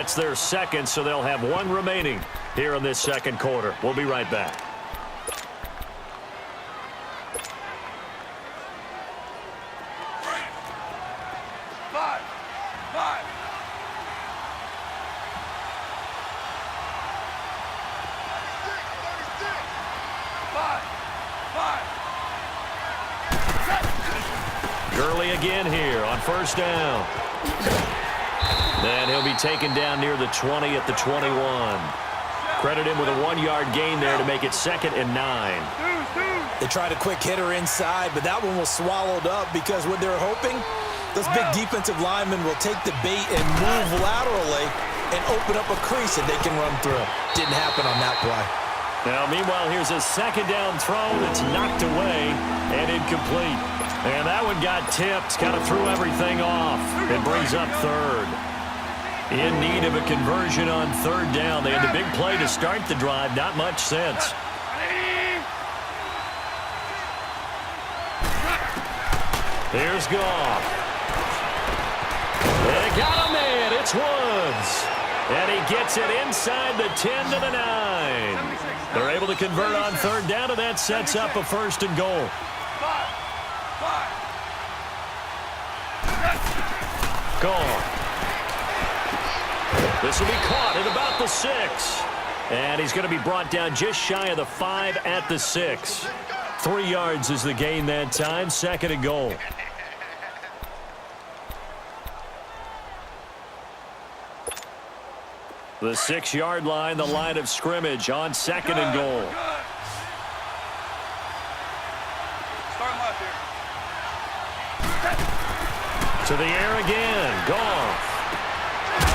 That's their second, so they'll have one remaining here in this second quarter. We'll be right back. Gurley again here on first down. Then he'll be taken down near the 20 at the 21. Credit him with a 1-yard gain there to make it 2nd and 9. They tried a quick hitter inside, but that one was swallowed up because what they're hoping, those big defensive linemen will take the bait and move laterally and open up a crease that they can run through. Didn't happen on that play. Now, meanwhile, here's a second down throw that's knocked away and incomplete. And that one got tipped, kind of threw everything off. It brings up third. In need of a conversion on third down. They had the big play to start the drive. Not much sense. Here's Goff. They got a man. It's Woods. And he gets it inside the 10 to the 9. They're able to convert on third down, and that sets up a 1st and goal. Goal. This will be caught at about the 6. And he's going to be brought down just shy of the 5 at the 6. 3 yards is the gain that time. 2nd and goal. The 6-yard line, the line of scrimmage on 2nd and goal. To the air again. Goff.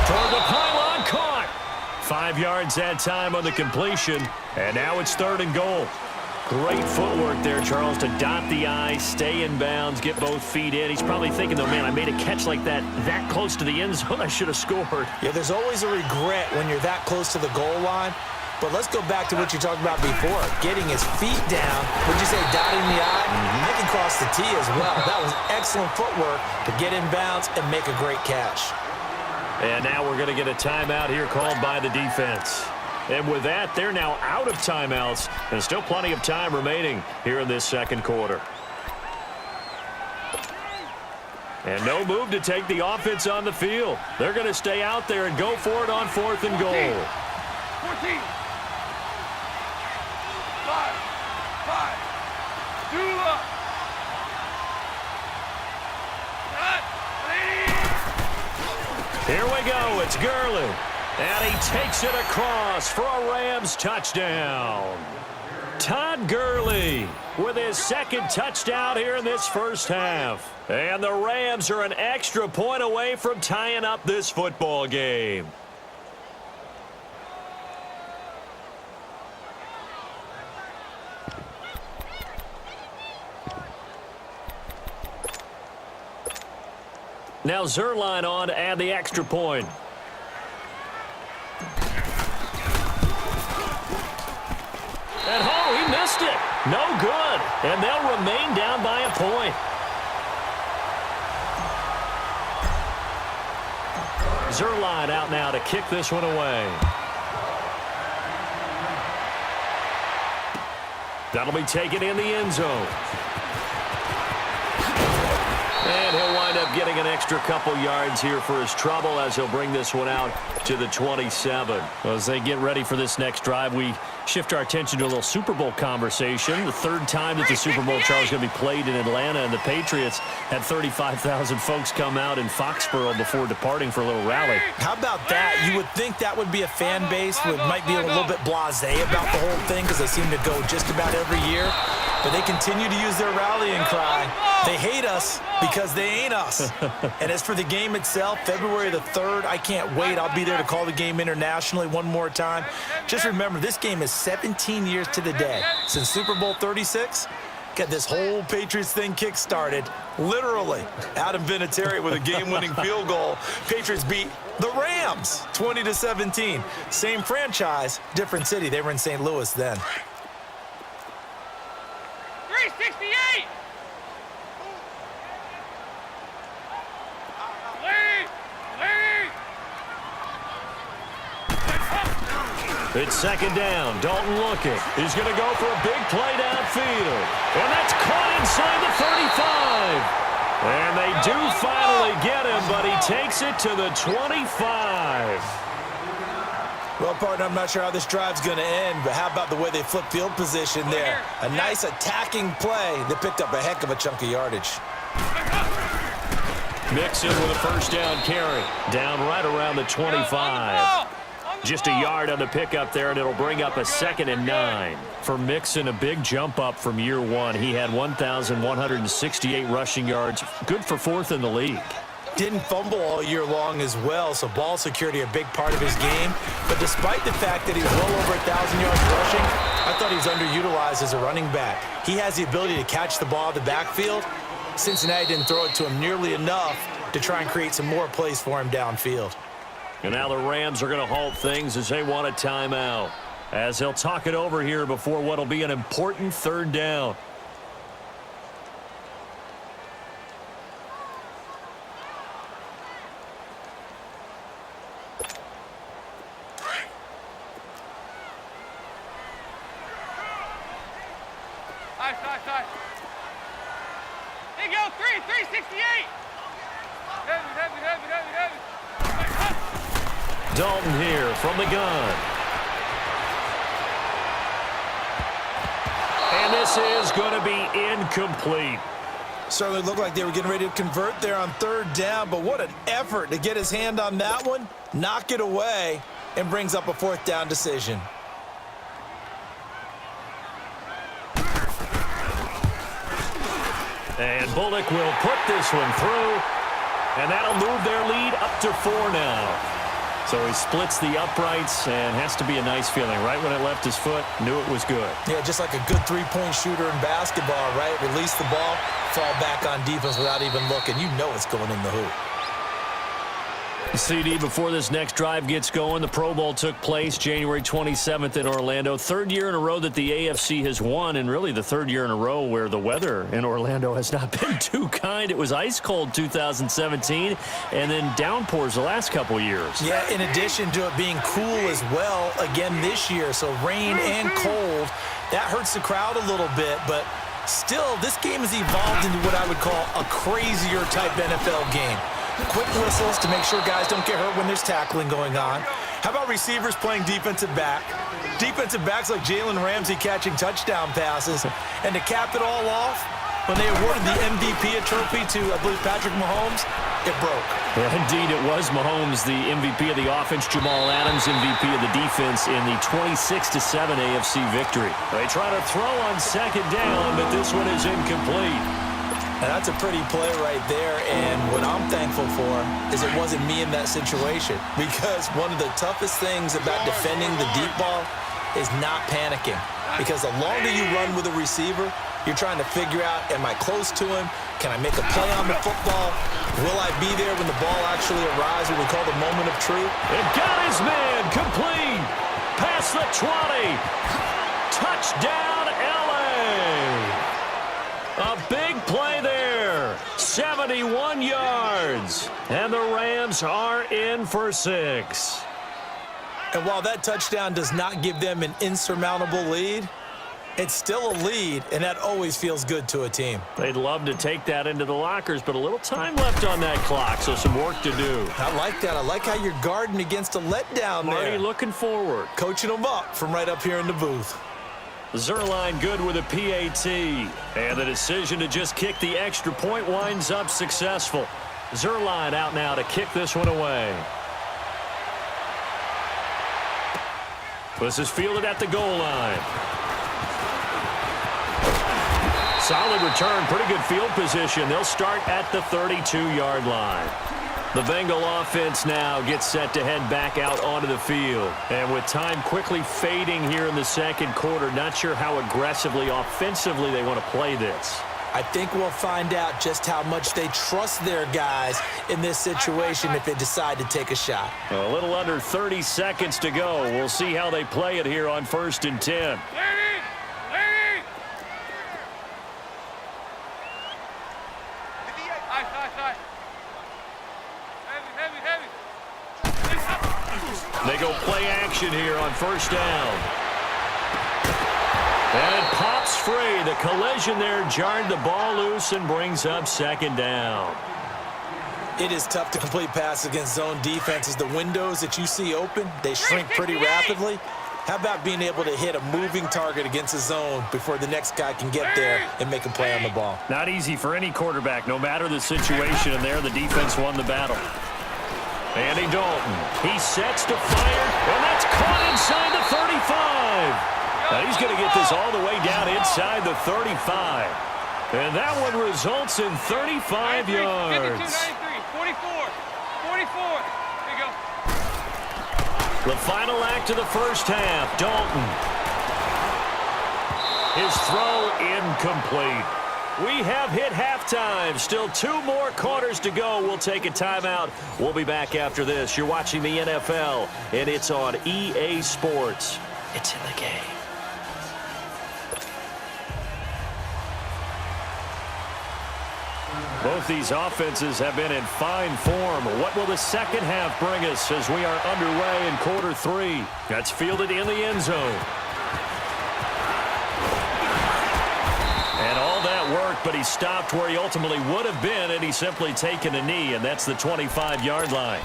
Toward the pylon, caught. 5 yards that time on the completion. And now it's 3rd and goal. Great footwork there, Charles, to dot the I, stay in bounds, get both feet in. He's probably thinking, though, man, I made a catch like that close to the end zone. I should have scored. Yeah, there's always a regret when you're that close to the goal line. But let's go back to what you talked about before, getting his feet down. Would you say dotting the I? I can cross the T as well. That was excellent footwork to get in bounds and make a great catch. And now we're going to get a timeout here called by the defense. And with that, they're now out of timeouts, and still plenty of time remaining here in this second quarter. And no move to take the offense on the field. They're going to stay out there and go for it on 4th and goal. 14. 5. 2 up. Here we go. It's Gurley. And he takes it across for a Rams touchdown. Todd Gurley with his 2nd touchdown here in this first half. And the Rams are an extra point away from tying up this football game. Now Zerline on to add the extra point. And he missed it. No good. And they'll remain down by a point. Zerline out now to kick this one away. That'll be taken in the end zone. And he'll wind up getting an extra couple yards here for his trouble as he'll bring this one out to the 27. Well, as they get ready for this next drive, we shift our attention to a little Super Bowl conversation. The 3rd time that the Super Bowl, Charles, is going to be played in Atlanta, and the Patriots had 35,000 folks come out in Foxborough before departing for a little rally. How about that? You would think that would be a fan base who might be a little bit blasé about the whole thing because they seem to go just about every year. But they continue to use their rallying cry. They hate us because they ain't us. And as for the game itself, February the 3rd, I can't wait. I'll be there to call the game internationally one more time. Just remember, this game is 17 years to the day since Super Bowl 36. Got this whole Patriots thing kick-started, literally, Adam Vinatieri with a game-winning field goal. Patriots beat the Rams 20-17. Same franchise, different city. They were in St. Louis then. 368. It's second down. Dalton looking. He's going to go for a big play downfield. And that's caught inside the 35. And they do finally get him, but he takes it to the 25. Well, partner, I'm not sure how this drive's going to end, but how about the way they flip field position there? A nice attacking play. They picked up a heck of a chunk of yardage. Mixon with a first down carry. Down right around the 25. Just a yard on the pickup there, and it'll bring up a 2nd and 9. For Mixon, a big jump up from year one. He had 1,168 rushing yards. Good for 4th in the league. Didn't fumble all year long as well, so ball security a big part of his game. But despite the fact that he's well over 1,000 yards rushing, I thought he was underutilized as a running back. He has the ability to catch the ball in the backfield. Cincinnati didn't throw it to him nearly enough to try and create some more plays for him downfield. And now the Rams are going to halt things as they want a timeout, as he'll talk it over here before what will be an important 3rd down. Side. Here you go, 368. Heavy. Dalton here from the gun. And this is going to be incomplete. Certainly looked like they were getting ready to convert there on 3rd down, but what an effort to get his hand on that one, knock it away, and brings up a 4th down decision. And Bullock will put this one through, and that'll move their lead up to 4 now. So he splits the uprights, and has to be a nice feeling. Right when it left his foot, knew it was good. Yeah, just like a good 3-point shooter in basketball, right? Release the ball, fall back on defense without even looking. You know it's going in the hoop. CD, before this next drive gets going, the Pro Bowl took place January 27th in Orlando. 3rd year in a row that the AFC has won, and really the 3rd year in a row where the weather in Orlando has not been too kind. It was ice cold 2017, and then downpours the last couple years. Yeah, in addition to it being cool as well again this year, so rain and cold, that hurts the crowd a little bit, but still, this game has evolved into what I would call a crazier type NFL game. Quick whistles to make sure guys don't get hurt when there's tackling going on. How about receivers playing defensive back? Defensive backs like Jalen Ramsey catching touchdown passes. And to cap it all off, when they awarded the MVP trophy to, I believe, Patrick Mahomes, it broke. Yeah, indeed, it was Mahomes, the MVP of the offense. Jamal Adams, MVP of the defense in the 26-7 AFC victory. They try to throw on 2nd down, but this one is incomplete. And that's a pretty play right there, and what I'm thankful for is it wasn't me in that situation, because one of the toughest things about defending the deep ball is not panicking, because the longer you run with a receiver, you're trying to figure out, am I close to him? Can I make a play on the football? Will I be there when the ball actually arrives, what we call the moment of truth? It got his man complete. Past the 20. Touchdown, L.A. A big play there. 71 yards. And the Rams are in for 6. And while that touchdown does not give them an insurmountable lead, it's still a lead, and that always feels good to a team. They'd love to take that into the lockers, but a little time left on that clock, so some work to do. I like that. I like how you're guarding against a letdown there. Marty looking forward. Coaching them up from right up here in the booth. Zerline good with a PAT. And the decision to just kick the extra point winds up successful. Zerline out now to kick this one away. This is fielded at the goal line. Solid return, pretty good field position. They'll start at the 32-yard line. The Bengal offense now gets set to head back out onto the field. And with time quickly fading here in the second quarter, not sure how aggressively, offensively they want to play this. I think we'll find out just how much they trust their guys in this situation if they decide to take a shot. A little under 30 seconds to go. We'll see how they play it here on 1st and 10. They go play action here on first down. And it pops free. The collision there jarred the ball loose and brings up second down. It is tough to complete passes against zone defenses. The windows that you see open, they shrink pretty rapidly. How about being able to hit a moving target against a zone before the next guy can get there and make a play on the ball? Not easy for any quarterback, no matter the situation, and there the defense won the battle. Andy Dalton, he sets to fire, and that's caught inside the 35. Now he's going to get this all the way down inside the 35. And that one results in 35 yards. 44. Here you go. The final act of the first half, Dalton. His throw incomplete. We have hit halftime. Still 2 more quarters to go. We'll take a timeout. We'll be back after this. You're watching the NFL, and it's on EA Sports. It's in the game. Both these offenses have been in fine form. What will the second half bring us as we are underway in quarter 3? That's fielded in the end zone. And all that work, but he stopped where he ultimately would have been, and he's simply taken a knee, and that's the 25-yard line.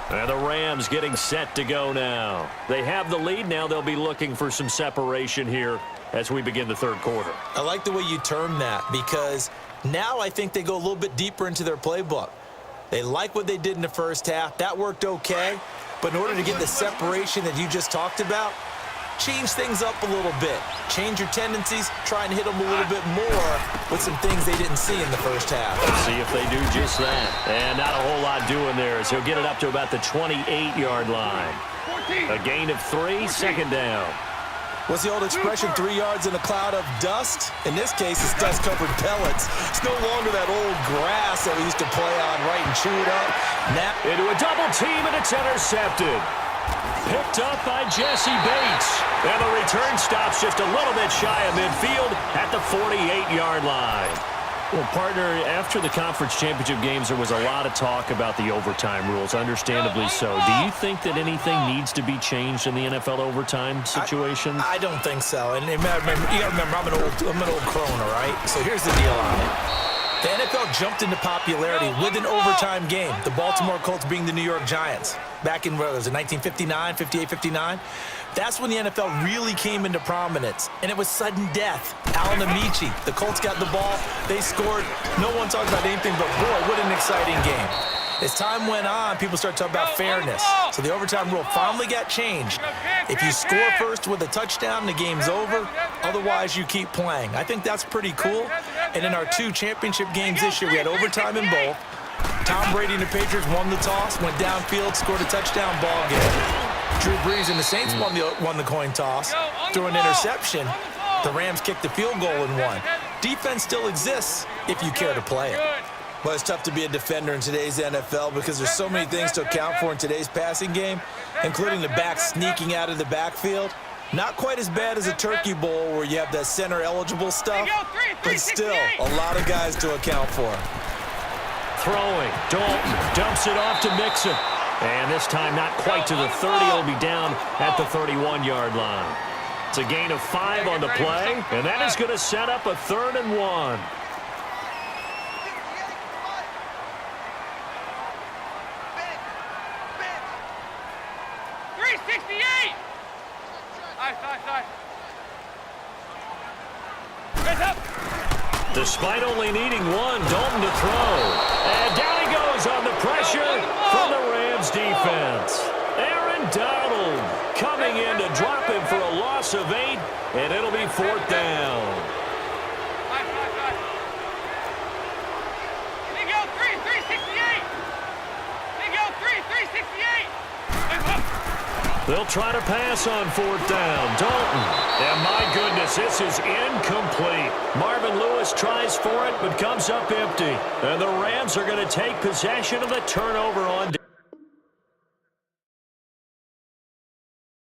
And the Rams getting set to go now. They have the lead. Now they'll be looking for some separation here as we begin the third quarter. I like the way you term that, because now I think they go a little bit deeper into their playbook. They like what they did in the first half. That worked okay. But in order to get the separation that you just talked about, change things up a little bit. Change your tendencies. Try and hit them a little bit more with some things they didn't see in the first half. Let's see if they do just that. And not a whole lot doing there as he'll get it up to about the 28-yard line. A gain of 3, second down. What's the old expression, 3 yards in a cloud of dust? In this case, it's dust-covered pellets. It's no longer that old grass that we used to play on, right, and chew it up. Now into a double team, and it's intercepted. Picked up by Jesse Bates. And the return stops just a little bit shy of midfield at the 48-yard line. Well, partner, after the conference championship games, there was a lot of talk about the overtime rules, understandably so. Do you think that anything needs to be changed in the NFL overtime situation? I don't think so. And you got to remember, I'm an old crone, all right? So here's the deal on it. The NFL jumped into popularity with an overtime game, the Baltimore Colts being the New York Giants. Back in, what was it, 1959, 58, 59? That's when the NFL really came into prominence, and it was sudden death. Alan Amici, the Colts got the ball, they scored. No one talked about anything but, boy, what an exciting game. As time went on, people started talking about fairness. So the overtime rule finally got changed. If you score first with a touchdown, the game's over. Otherwise, you keep playing. I think that's pretty cool. And in our 2 championship games this year, we had overtime in both. Tom Brady and the Patriots won the toss, went downfield, scored a touchdown, ball game. Drew Brees and the Saints won the coin toss, threw an interception. The Rams kicked the field goal and won. Defense still exists if you care to play it. Well, it's tough to be a defender in today's NFL because there's so many things to account for in today's passing game, including the back sneaking out of the backfield. Not quite as bad as a Turkey Bowl where you have that center-eligible stuff, but still a lot of guys to account for. Throwing, Dalton dumps it off to Mixon. And this time not quite to the 30. It'll be down at the 31-yard line. It's a gain of 5 on the play, and that is going to set up a 3rd and 1. Despite only needing 1, Dalton to throw. And down he goes on the pressure from the Rams defense. Aaron Donald coming in to drop him for a loss of 8, and it'll be 4th down. They go 368. They go 368. They'll try to pass on 4th down. Dalton. And my goodness, this is incomplete. Marvin Lewis tries for it, but comes up empty. And the Rams are going to take possession of the turnover on